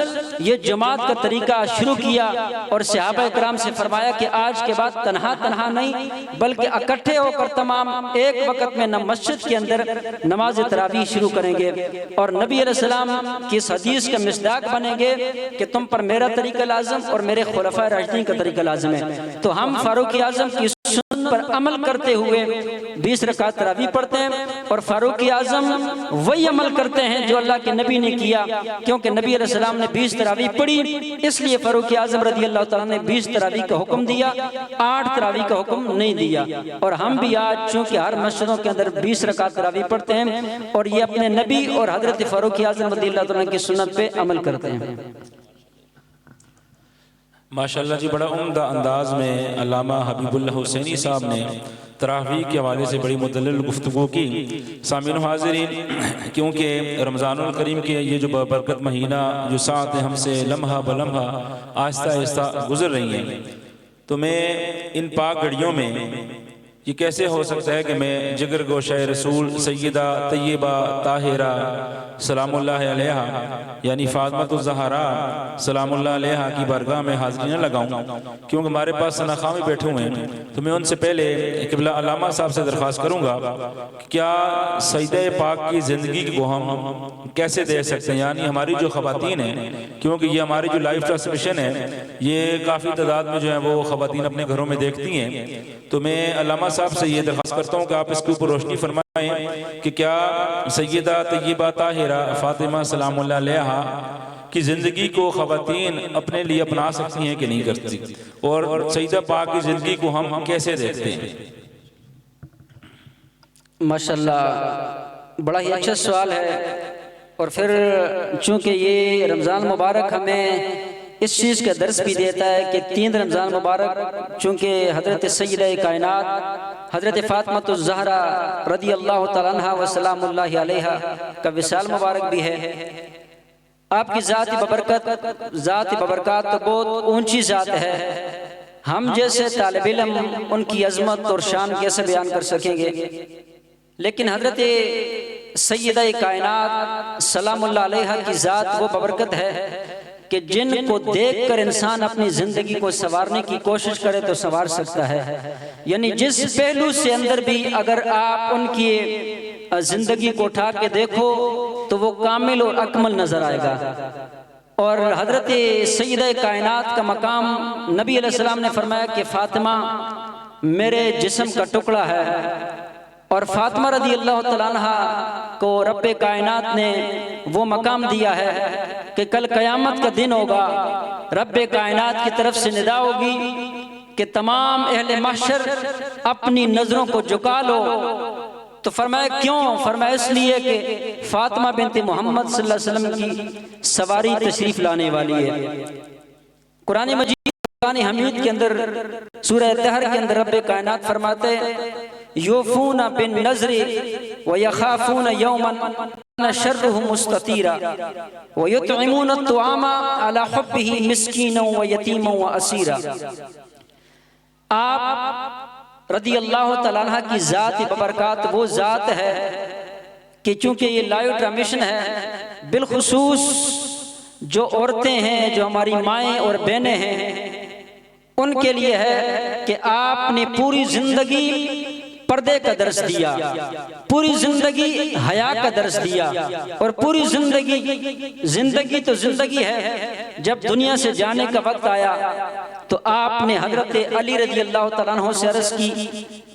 ये जमात का तरीका शुरू किया और सहाबा इकराम से फरमाया कि आज के बाद तन्हा नहीं बल्कि इकट्ठे होकर तमाम एक वक्त में मस्जिद के अंदर नमाज तरावी शुरू करेंगे और नबी अलैहिस्सलाम की इस हदीस का मिस्दाक बनेंगे कि तुम पर मेरा तरीका लाज़िम और मेरे खुलफाए राशिदीन का तरीका लाज़िम है। तो हम फारूक आजम की सुन्नत पर अमल करते हुए 20 रकात तरावी पढ़ते हैं और फारूक आजम वही अमल करते हैं जो अल्लाह के नबी ने किया, क्योंकि नबी अलैहिस्सलाम ने 20 तरावी पढ़ी, इसलिए फारूक आजम रदी अल्लाह तआला ने 20 तरावी का हुक्म दिया, 8 तरावी का हुक्म नहीं दिया। और हम भी आज चूंकि हर मस्जिदों के अंदर 20 रकात तरावी पढ़ते हैं और ये अपने नबी और हजरत फारूक आजम रदी अल्लाह तआला की सुन्नत पे अमल करते हैं। माशाअल्लाह जी, बड़ा उम्दा अंदाज में अल्लामा हबीबुल्लाह हुसैनी साहब ने तरावी के हवाले से बड़ी मुदल्लल गुफ्तगू की। सामीन हाज़िरीन, क्योंकि रमज़ानुल करीम के ये जो बरकत महीना जो साथ हमसे लम्हा ब लम्हा आहिस्ता आहिस्ता गुजर रही हैं, तो मैं इन पाक घड़ियों में ये कैसे हो सकता है कि मैं जिगर गोशाए रसूल सैयदा तय्यबा ताहिरा सलामुल्लाह अलैहा यानी फातिमा ज़हरा सलामुल्लाह अलैहा की बारगाह में हाज़िरी न लगाऊं, क्योंकि हमारे पास सनाखा में बैठे हुए हैं। तो मैं उनसे पहले क़िबला अल्लामा साहब से दरख्वास्त करूँगा कि क्या सैयदा पाक की ज़िंदगी को हम कैसे दे सकते हैं, यानी हमारी जो ख़वातीन हैं, क्योंकि ये हमारी जो लाइव ट्रांसमिशन है ये काफ़ी तादाद में जो है वो ख़वातीन अपने घरों में देखती हैं। तो मैं अल्लामा साहब से ये दरख्वास्त करता हूँ कि आप इसके ऊपर रोशनी फरमाएं कि क्या सैयदा तय्यबा ताहिरा फातिमा सलामुल्लाह अलैहा की ज़िंदगी को ख़वातीन अपने लिए अपना सकती हैं कि नहीं करती, और सैयदा पाक की ज़िंदगी को हम कैसे देखते हैं। माशाल्लाह, बड़ा ही अच्छा सवाल है। और फिर चूँकि ये रमज़ान मुबारक हमें इस चीज़ का दर्स भी देता है कि 3 रमज़ान मुबारक चूँकि हज़रत सय्यदा कायनात हज़रत फातिमा ज़हरा रदी अल्लाह तआला अन्हा व सलामुल्लाहि अलैहा का विसाल मुबारक भी है। आपकी ज़ाती बबरकत तो बहुत ऊंची ज़ात है। हम जैसे तालिब इल्म उनकी अज़मत और शान कैसे बयान कर सकेंगे, लेकिन हज़रत सय्यदा कायनात सलामुल्लाह अलैहा की ज़ात वो बबरकत है कि जिनको देखकर इंसान अपनी जिंदगी को संवारने की कोशिश करे तो संवार सकता है। यानी जिस पहलू से अंदर भी अगर आप उनकी जिंदगी को उठा के देखो तो वो कामिल और अकमल नजर आएगा। और हजरत सय्यदा कायनात का मकाम नबी अलैहिस्सलाम ने फरमाया कि फातिमा मेरे जिस्म का टुकड़ा है, और फातिमा रदी अल्लाह तआला अन्हा को रब्बे कायनात ने वो मकाम दिया है कि कल क़यामत का दिन होगा, रब्बे कायनात की तरफ से निदा होगी कि तमाम अहले महशर अपनी नजरों को झुका लो। तो फरमाया क्यों? फरमाया इसलिए कि फातिमा बिनते मोहम्मद सल्लल्लाहु अलैहि वसल्लम की सवारी तशरीफ लाने वाली है। कुरान मजीद कुरान हमीद के अंदर सूरह तहर के अंदर रब्बे कायनात फरमाते यूफूना बिन नज़री व यखाफूना यौमन शर्रुहु मुस्ततीरा व युतइमूना तुआमा अला हुब्बिही मिस्कीनन व यतीमन व असीरा। आप रदी अल्लाह तआला अन्हा की ज़ात बबरकात वो ज़ात है कि चूंकि ये लाइव ट्रांसमिशन है, बिलखुसूस जो औरतें हैं, जो हमारी माएँ और बहनें हैं, उनके लिए है कि आपने पूरी जिंदगी पर्दे का दर्स दिया, पूरी जिंदगी हया का दर्स दिया, और पूरी जिंदगी तो जिंदगी है। जब दुनिया से जाने का वक्त आया तो आपने हजरत अली रजी अल्लाह तआला अन्हु से अर्ज़ की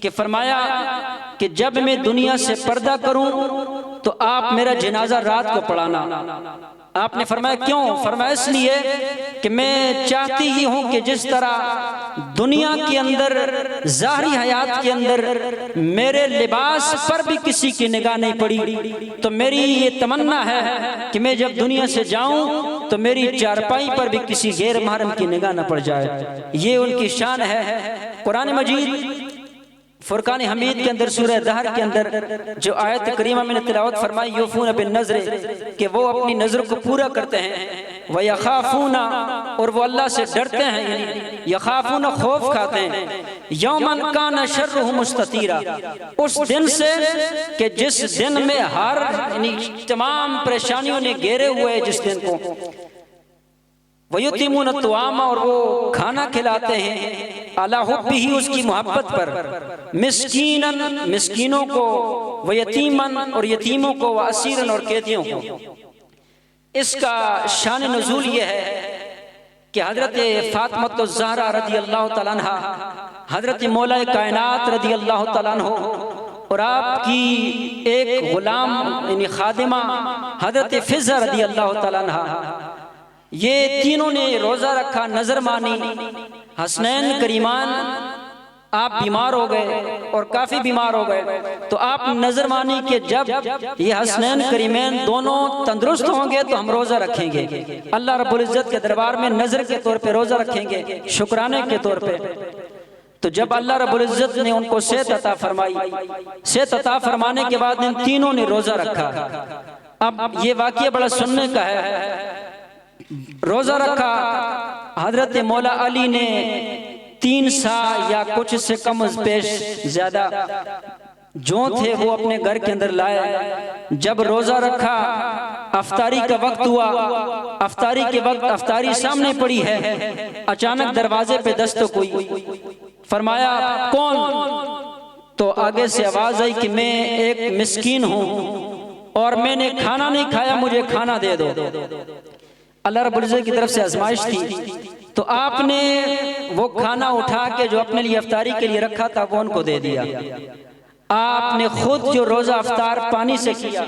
कि फरमाया कि जब मैं दुनिया से पर्दा करूं तो आप मेरा जनाजा रात को पढ़ाना। आपने फरमाया क्यों? फरमाया इसलिए कि मैं चाहती ही हूं कि जिस तरह दुनिया के अंदर ज़ाहरी हयात के अंदर मेरे लिबास पर भी किसी की निगाह नहीं पड़ी, तो मेरी ये तमन्ना है कि मैं जब दुनिया से जाऊं तो मेरी चारपाई पर भी किसी गैर महरम की निगाह न पड़ जाए। ये उनकी शान है। कुरान मजीद फुरकान हमीद के अंदर सूरह दहर के अंदर जो आयत करीमा मैंने तिलावत फरमाई, यूफून बिन नज़र, कि वो अपनी नज़र को पूरा करते हैं, व यखाफूना, और वो अल्लाह से डरते हैं, यानी यखाफूना खौफ खाते हैं, यौमन कान शर्रुहु मुस्ततीरा, उस दिन से कि जिस दिन में हर यानी तमाम परेशानियों ने घेरे हुए है, जिस दिन को वयुतिमून तुआमा, और वो खाना खिलाते हैं, अला हुब्बिही, उसकी मोहब्बत पर, मिस्कीनन, मिस्कीनों को, व यतीमन, और यतीमों को, व असीरन, और कैदियों को। इसका शान नुज़ूल ये है कि हजरत फातिमा ज़हरा रज़ी अल्लाह तआला अन्हा, हजरत मौला कायनात रज़ी अल्लाह तआला अन्हु और आपकी एक गुलाम यानी खादिमा हजरत फिज़ा रज़ी अल्लाह तआला अन्हा, ये तीनों ने रोजा रखा, नजर मानी। हसनैन करीमान आप बीमार हो गए और काफी बीमार हो गए, तो आप नजर मानी कि जब ये हसनैन करीमैन दोनों तंदुरुस्त होंगे तो हम रोजा रखेंगे। अल्लाह रब्बुल इज्जत के दरबार में नजर के तौर पे रोजा रखेंगे, शुक्राने के तौर पे। तो जब अल्लाह रब्बुल इज्जत ने उनको सेहत अता फरमाई, सेहत अता फरमाने के बाद इन तीनों ने रोजा रखा। अब ये वाकया बड़ा सुनने का है। रोजा रखा, हजरत मौला अली ने 3 सा या कुछ से कम पेश ज्यादा जो थे वो अपने घर के अंदर लाए। जब रोजा रखा, अफ्तारी का वक्त हुआ, अफ्तारी के वक्त अफ्तारी सामने पड़ी है, अचानक दरवाजे पे दस्तक हुई। फरमाया कौन? तो आगे से आवाज आई कि मैं एक मिस्कीन हूँ और मैंने खाना नहीं खाया, मुझे खाना दे दो। अल्लाह रब्बुल इज्जत की तरफ से आजमाइश थी, तो आपने वो खाना उठा के जो अपने लिए अफ्तारी के लिए रखा था वो उनको दे दिया। आपने खुद जो रोजा अफ्तार पानी से किया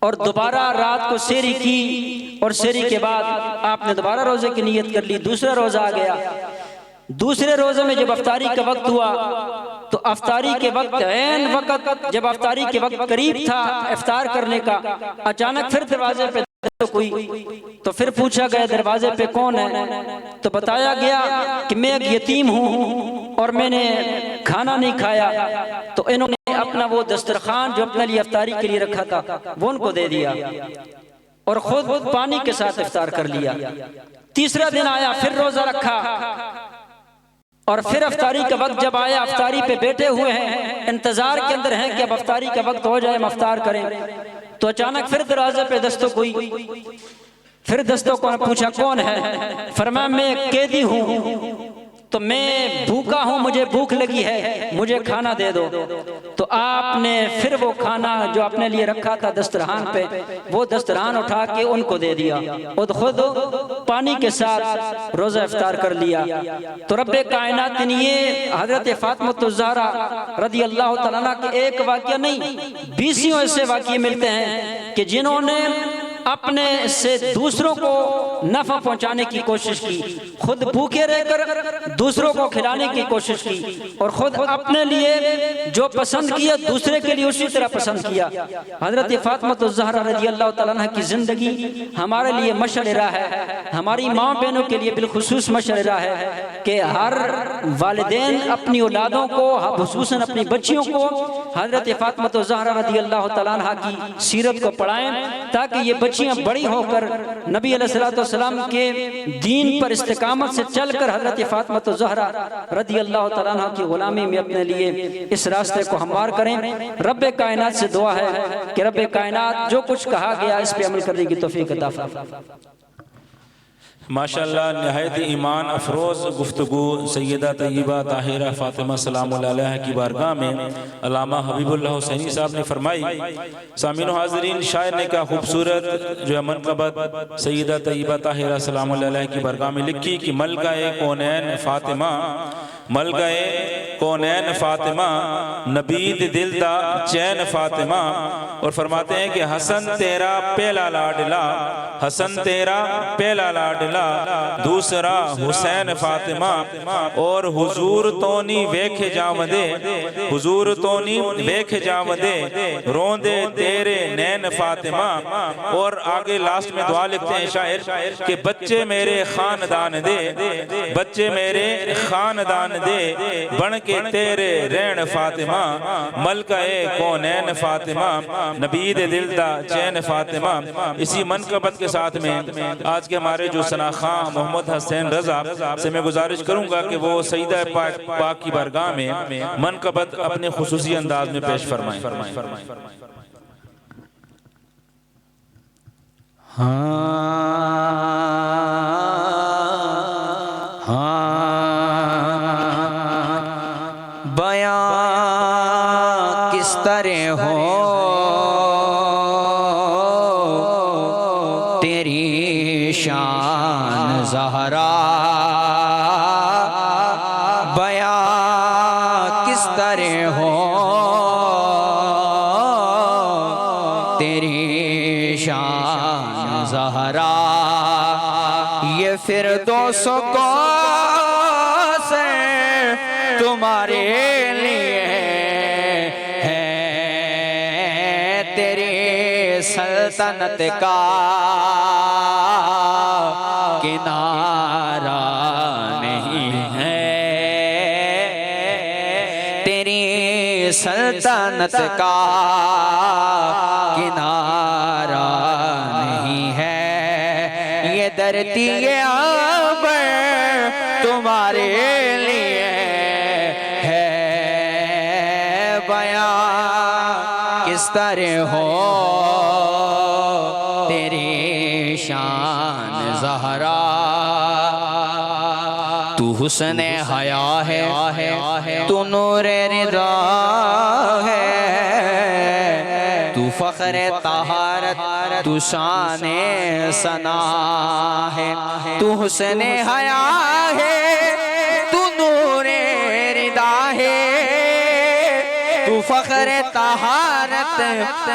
और दोबारा रात को सेरी की, और सेरी के बाद आपने दोबारा रोजे की नियत कर ली। दूसरा रोजा आ गया, दूसरे रोजे में जब अफ्तारी का वक्त हुआ तो अफ्तारी के वक्त ऐन वक्त जब अफ्तारी के वक्त करीब था इफ्तार करने का, अचानक फिर दरवाजे पे कोई, तो फिर पूछा गया दरवाजे पे कौन है? तो बताया गया कि मैं एक यतीम हूँ और मैंने खाना नहीं खाया। तो इन्होंने अपना वो दस्तरखान जो अपने लिए इफ्तारी के लिए रखा था वो उनको दे दिया और खुद पानी के साथ इफ्तार कर लिया। तीसरा दिन आया, फिर रोजा रखा और फिर अफ्तारी का वक्त जब आया, अफ्तारी पे बैठे हुए हैं, इंतजार के अंदर हैं कि अब अफ्तारी का वक्त हो जाए, हम अफ्तार करें। तो अचानक फिर दरवाजे पे दस्तक हुई, फिर दस्तक को पूछा कौन है? फरमाया मैं कैदी हूँ, तो मैं भूखा हूँ, मुझे भूख लगी है, मुझे खाना दे दो। तो आपने फिर वो खाना जो अपने लिए रखा था दस्तरखान पे, वो दस्तरखान उठा के उनको दे दिया और खुद पानी के साथ रोजा इफ्तार कर लिया। तो रब्बे कायनात ने ये हजरत फातिमा ज़हरा रज़ी अल्लाह तआला अन्हा के एक वाकया नहीं, 20 ऐसे वाकये मिलते हैं कि जिन्होंने अपने से दूसरों को नफा पहुंचाने की कोशिश की, खुद भूखे रहकर दूसरों को खिलाने की कोशिश की और खुद अपने लिए जो पसंद किया दूसरे के लिए उसी तरह पसंद किया। हजरत फातिमा ज़हरा रज़ी अल्लाह तआला अन्हा की जिंदगी हमारे लिए मशअरा है, हमारी माँ बहनों के लिए बिलखुसूस मशअरा है कि हर वालिदैन अपनी औलादों को, खुसूसन अपनी बच्चियों को हजरत फातिमा ज़हरा रज़ी अल्लाह तआला अन्हा की सीरत को पढ़ाएं, ताकि ये बच्चियां बड़ी होकर नबी अलैहिस्सलाम के दीन पर इस्तिकामत से चलकर हजरत फातिमा ज़हरा रज़ी अल्लाह तआला अन्हा की गुलामी में अपने लिए इस रास्ते को हमवार करें। रब्बे कायनात से दुआ है कि रब्बे कायनात जो कुछ कहा गया इस पे अमल करने की तौफीक अता फरमाए। माशाअल्लाह नहायत ईमान अफरोज़ गुफ्तगू सैयदा तय्यबा ताहिरा फ़ातिमा सलामुल अलैहा की बारगाह में अल्लामा हबीबुल्लाह हुसैनी साहब ने फरमाई। सामीन हाज़रीन, शायर ने क्या खूबसूरत जो है मनक़बत सैयदा तय्यबा ताहिरा सलामुल अलैहा की बारगाह में लिखी कि मलकाए कौनैन फ़ातिमा, मलकाए कौनैन फ़ातिमा, नबीद दिल दा चैन फ़ातिमा। और फरमाते हैं कि हसन तेरा पहला लाडला, हसन तेरा पहला लाडला, दूसरा हुसैन फ़ातिमा। और हुजूर तोनी वेख जावदे, हुजूर तोनी वेख जावदे, रोंदे तेरे नैन फ़ातिमा। और आगे लास्ट में दुआ लिखते हैं शायर कि बच्चे मेरे खानदान दे, बच्चे मेरे खानदान दे, बन के तेरे रैन फ़ातिमा। मलकाए कौनैन फ़ातिमा, नबीद दिल दा चैन फ़ातिमा। इसी मनक़बत के साथ में आज के हमारे जो सनाखा मोहम्मद हसैन रज़ा से मैं गुजारिश करूँगा कि वो सईदा पाक की बारगाह में मनक़बत अपने खुसूसी अंदाज में पेश फरमाएं। बयां किस तरह हो तेरी शान ज़हरा, बयां किस तरह हो तेरी शान ज़हरा। ये फिर 200 को से तुम्हारे लिए है, तेरी सल्तनत का किनारा नहीं है, तेरी सल्तनत का किनारा नहीं है। ये धरती ये आबर तुम्हारे लिए है, बयां किस तरह हो तेरी शान ज़हरा। तू हुस्ने हया है, तू नूरे रिदा है, तू फ़ख्रे तहारत, तू शाने सना है। तू हुस्ने हया है, तू नूरे रिदा है, तू फ़ख्रे तहारत,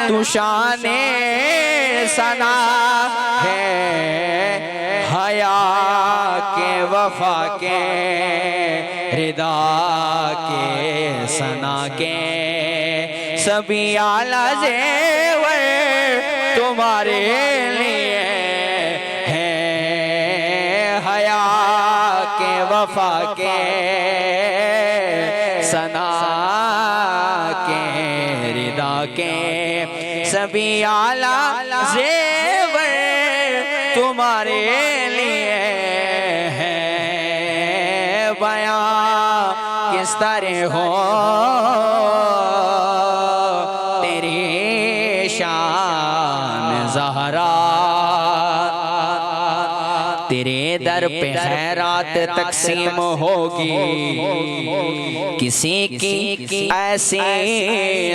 तू शाने सना है। हया के वफा के रिदा के सना के सभी आला ज़ेवर तुम्हारे लिए है। हया के वफा के सना के रिदा के सभी आला ज़ेवर तुम्हारे लिए है। बयां किस तरह हो तेरी शान ज़हरा। तेरे दर पे खैरात तकसीम होगी, किसी की ऐसी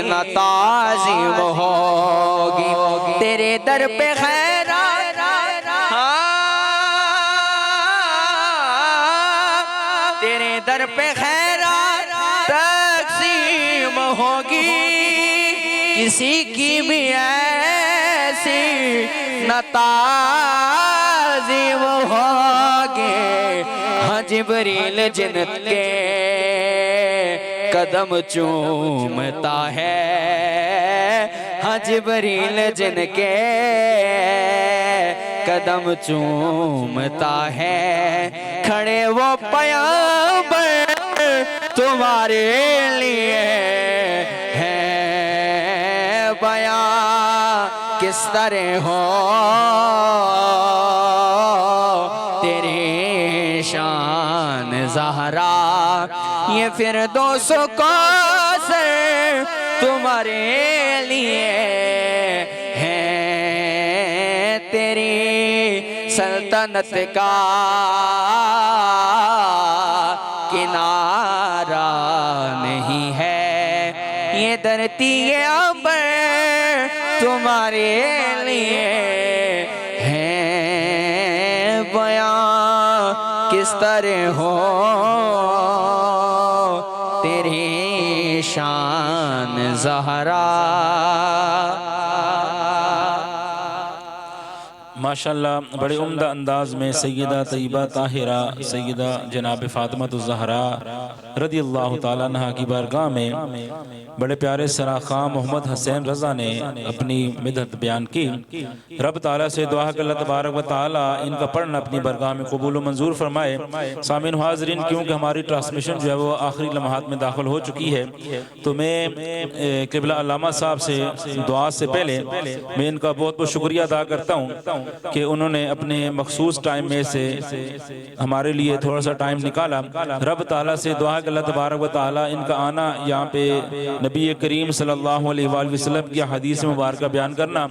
न ताज़ीम होगी। तेरे दर पे खैरात, तेरे दर पे खैरात तकसीम होगी, किसी की भी ऐसी न ताज़ीम होगे। हाँ जिब्रील जिनके कदम चूमता है, हाँ जिब्रील जिनके कदम चूमता है, खड़े वो पैगंबर तुम्हारे लिए है। बयां किस तरह हो तेरी शान ज़हरा। ये फिर 200 कौसर तुम्हारे लिए है, तेरी सल्तनत का किनारा नहीं है, ये धरती ये अंबर तुम्हारे लिए है बयां किस तरह हो तेरी शान ज़हरा। माशाल्लाह बड़े उम्दा अंदाज में सैयदा तैयबा ताहिरा सैयदा जनाब फ़ातिमा-तुज़-ज़हरा रज़ियल्लाहु ताला अन्हा की बारगाह में बड़े प्यारे सराख़ा मोहम्मद हुसैन रज़ा ने अपनी मिदत बयान की। रब ताला से दुआ कि अल्लाह तबारक व तआला इनका पढ़ना अपनी बारगाह में कबूल व मंजूर फरमाए। सामीन हाज़रीन, क्योंकि हमारी ट्रांसमिशन जो है वो आखिरी लम्हात में दाखिल हो चुकी है, तो मैं क़िबला अल्लामा साहब से दुआ से पहले मैं इनका बहुत बहुत शुक्रिया अदा करता हूँ कि उन्होंने अपने मखसूस टाइम में से हमारे लिए थोड़ा सा टाइम निकाला। रब ताला से दुआ कि अल्लाह तबारक व तआला इनका आना यहाँ पे नबी करीम सल्लल्लाहु अलैहि वसल्लम की हदीस मुबारक बयान करना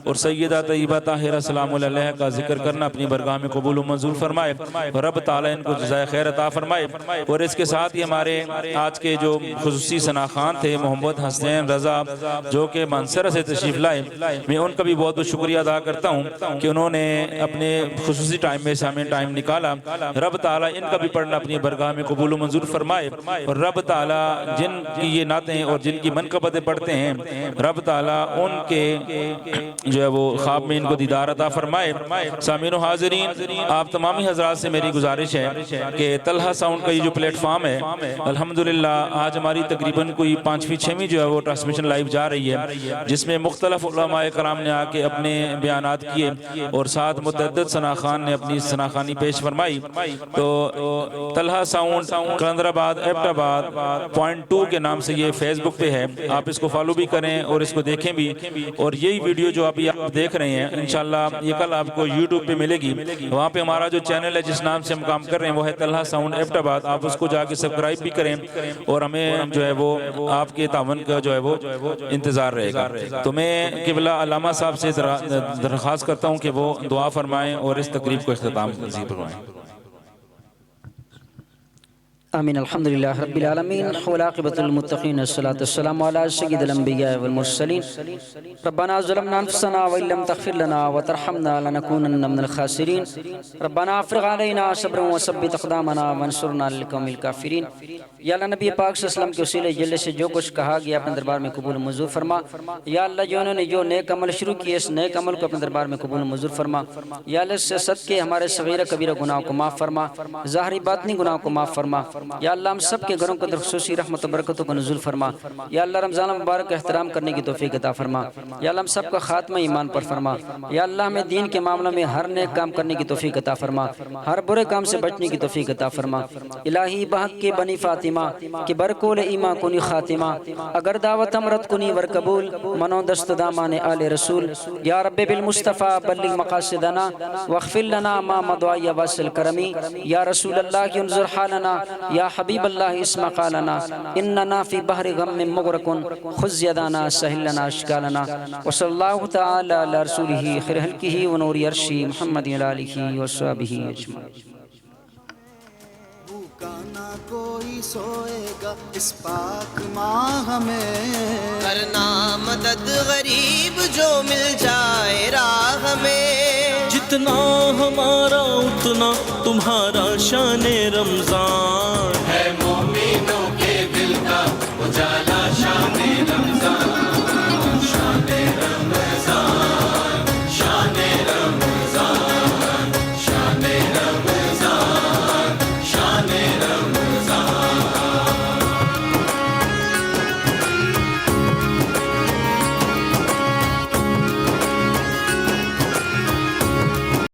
और सैयदा तैयबा ताहिरा सलाम अलैहा का जिक्र करना अपनी बरगाह में कबूल व मंजूर फरमाए और रब ताला इनको जज़ाए खैर अता फरमाए। और इसके साथ ही हमारे आज के जो खुसूसी सनाखान थे मोहम्मद हुसैन रज़ा जो कि मानसरा से तशरीफ़ लाए, मैं उनका भी बहुत बहुत शुक्रिया अदा करता हूँ कि उन्होंने अपने खुसूसी टाइम में से हमें टाइम निकाला। रब ताला इनका भी पढ़ना अपनी बरगाह में कबूल मंजूर फरमाए और रब ताला जिनकी ये नातें और जिनकी मनक़बतें पढ़ते हैं, रब ताला उनके जो है वो ख्वाब में इनको दीदार अता फरमाए। सामीन हाज़रीन, आप तमामी हज़रात से मेरी गुजारिश है कि तलहा साउंड का ये जो प्लेटफॉर्म है, अल्हम्दुलिल्लाह आज हमारी तकरीबन कोई 5वीं-6वीं जो है वो ट्रांसमिशन लाइव जा रही है, जिसमें मुख्तलिफ उलमाए कराम ने आके अपने बयानात किए और साथ मुतअद्दिद सनाखान ने अपनी सनाखानी पेश फरमाई। तो तलहा साउंड कलंदराबाद एबटाबाद .2 के नाम से ये फेसबुक पे है, आप इसको फॉलो भी करें और इसको देखें भी। और यही वीडियो जो अभी आप देख रहे हैं इंशाल्लाह ये कल आपको यूट्यूब पे मिलेगी। वहाँ पे हमारा जो चैनल है जिस नाम से हम काम कर रहे हैं वो है तलहा साउंड एबटाबाद, आप उसको जाके सब्सक्राइब भी करें और हमें जो है वो आपके तावन का जो है वो इंतज़ार रहेगा। तो मैं क़िबला अल्लामा साहब से दरख्वास्त करता हूँ कि वो दुआ फरमाएं और इस तकरीब को इख्तिताम फरमाएं। आमीन। अल्हम्दुलिल्लाह रब्बिल आलमीन वल आक़िबतुल मुत्तक़ीन अस्सलातु वस्सलामु अला सय्यिदिल अंबिया वल मुरसलीन। रब्बना ज़लमना अनफुसना व इल्लम तग़फिर लना व तरहमना लनकूनन्ना मिनल खासिरीन। रब्बना अफ़रिग़ अलैना सब्रन व सब्बित अक़दामना वंसुरना लिल क़ौमिल काफ़िरीन। या अल्लाह नबी पाक सल्लल्लाहु अलैहि वसल्लम के वसीले जल्ले से जो कुछ कहा गया अपने दरबार में कबूल मंजूर फरमा। या अल्लाह जिन्होंने जो नेक अमल शुरू किए इस नेक अमल को अपने दरबार में कबूल मंजूर फरमा। या अल्लाह से सदके हमारे सगीरा कबीरा गुनाहों को माफ़ फरमा, ज़ाहिरी बातिनी गुनाहों को माफ़ फरमा। या अल्लाह हम सब के घरों को खुसूसी रहमत और बरकतों को नज़ूल फरमा। या अल्लाह रमज़ान मुबारक का एहतराम करने की तौफीक अता फरमा। या अल्लाह हम सब का खात्मा ईमान पर फरमा। या अल्लाह हमें दीन के मामलों में हर नेक काम करने की तौफीक अता फरमा, हर बुरे काम से बचने की तौफीक अता फरमा। इलाही बहक के बनी फातिमा कि बरकोल ईमा कुनी खातिमा अगर दावत अमरत कुनी वर कबूल मनो दस्त दामान आले रसूल। या रब्बे बिल मुस्तफ़ा बल्लिग मक़ासिदना वग़फ़िर लना मा मदा या वासिल करमी। या रसूल अल्लाह की उन्ज़ुर हालना या हबीब अल्लाह इस्मा क़ालना इन्नना फ़ी बहरि ग़म्मिन मुग़रक़ुन ख़ुज़ यदाना सहिल लना अश्कालना। व सल्लल्लाहु तआला अला रसूलिही खैर हल्किही व नूरि अर्शी मुहम्मद व आलिही व अस्हाबिही अजमाईन। भूखा ना कोई सोएगा इस पाक माह में, करना मदद गरीब जो मिल जाए राह में। जितना हमारा उतना तुम्हारा शान रमजान।